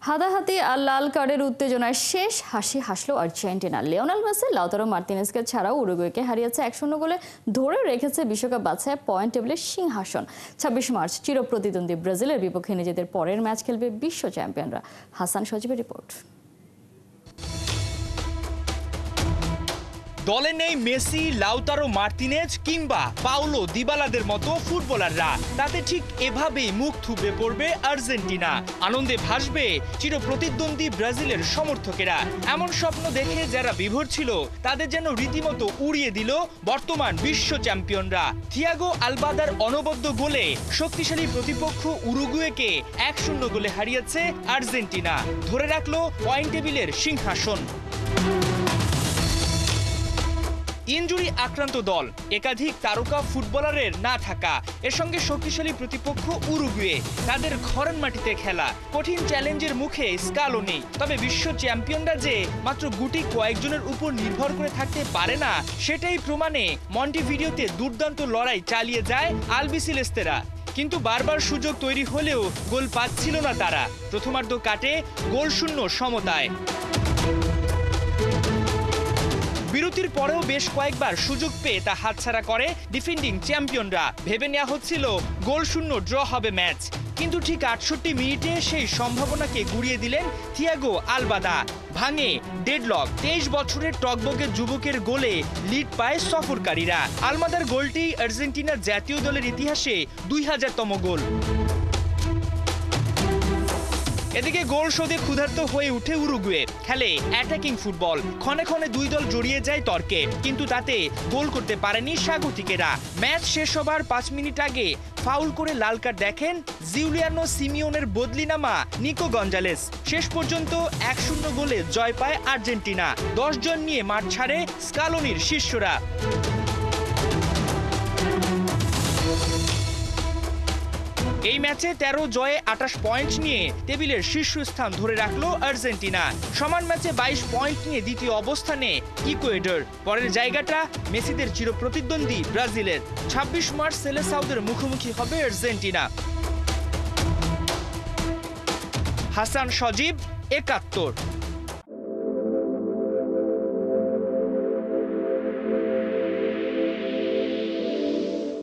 হাতাহাতি আর লাল কার্ডের উত্তেজনায় শেষ হাসি হাসলো আর্জেন্টিনা। লিওনেল মেসি লাউতারো মার্তিনেজকে ছাড়াও উরুগুয়েকে হারিয়েছে 1-0 গোলে, ধরে রেখেছে বিশ্বকাপ বাছাই পয়েন্ট টেবিলের সিংহাসন। 26 মার্চ চিরপ্রতিদ্বন্দ্বী ব্রাজিলের বিপক্ষে নিজেদের পরের ম্যাচ খেলবে বিশ্ব চ্যাম্পিয়নরা। হাসান সজীবের রিপোর্ট। দলে নেই মেসি, লাউতারো মার্তিনেজ কিংবা পাওলো দিবালাদের মতো ফুটবলাররা। তাতে ঠিক এভাবেই মুখ থুবড়ে পড়বে আর্জেন্টিনা। আনন্দে ভাসবে চিরপ্রতিদ্বন্দ্বী ব্রাজিলের সমর্থকেরা। এমন স্বপ্ন দেখে যারা বিভোর ছিল তাদের যেন রীতিমতো উড়িয়ে দিল বর্তমান বিশ্ব চ্যাম্পিয়নরা। থিয়াগো আলবাদার অনবদ্য গোলে শক্তিশালী প্রতিপক্ষ উরুগুয়েকে 1-0 গোলে হারিয়েছে আর্জেন্টিনা, ধরে রাখলো পয়েন্ট টেবিলের সিংহাসন। ইনজুরি আক্রান্ত দল, একাধিক তারকা ফুটবলারের না থাকা, এর সঙ্গে শক্তিশালী প্রতিপক্ষ উরুগুয়ে, তাদের ঘরের মাটিতে খেলা, কঠিন চ্যালেঞ্জের মুখে স্কালোনি। তবে বিশ্ব চ্যাম্পিয়নরা যে মাত্র গুটি কয়েকজনের উপর নির্ভর করে থাকতে পারে না, সেটাই প্রমাণে মন্টিভিডিওতে দুর্দান্ত লড়াই চালিয়ে যায় আলবিসেলেস্তেরা। কিন্তু বারবার সুযোগ তৈরি হলেও গোল পাচ্ছিল না তারা। প্রথমার্ধ কাটে গোলশূন্য সমতায়। বিরতির পরেও বেশ কয়েকবার সুযোগ পেয়ে তা হাতছাড়া করে ডিফেন্ডিং চ্যাম্পিয়নরা। ভেবে নেওয়া হচ্ছিল গোলশূন্য ড্র হবে ম্যাচ, কিন্তু ঠিক 68 মিনিটে সেই সম্ভাবনাকে গুড়িয়ে দিলেন থিয়াগো আলবাদা। ভাঙে ডেডলক, 23 বছরের টকবগে যুবকের গোলে লিড পায় সফরকারীরা। আলমাদার গোলটি আর্জেন্টিনার জাতীয় দলের ইতিহাসে 2000তম গোল। এদিকে গোল শোধে ক্ষুধার্ত হয়ে উঠে উরুগুয়ে, খেলে অ্যাটাকিং ফুটবল। ক্ষণে ক্ষণে দুই দল জড়িয়ে যায় তর্কে, কিন্তু তাতে গোল করতে পারেনি স্বাগতিকেরা। ম্যাচ শেষ হবার 5 মিনিট আগে ফাউল করে লাল কার্ড দেখেন জিউলিয়ানো সিমিওনের বদলি নামা নিকো গঞ্জালেস। শেষ পর্যন্ত 1-0 গোলে জয় পায় আর্জেন্টিনা। 10 জন নিয়ে মাঠ ছাড়ে স্কালোনির শিষ্যরা। এই ম্যাচে 13 জয়ে 28 পয়েন্ট নিয়ে টেবিলের শীর্ষস্থান ধরে রাখলো আর্জেন্টিনা। সমান ম্যাচে 22 পয়েন্ট নিয়ে দ্বিতীয় অবস্থানে ইকুয়েডর। পরের জায়গাটা মেসিদের চিরপ্রতিদ্বন্দ্বী ব্রাজিলের। 26 মার্চ সেলেসাওদের মুখোমুখি হবে আর্জেন্টিনা। হাসান সজীব, 71।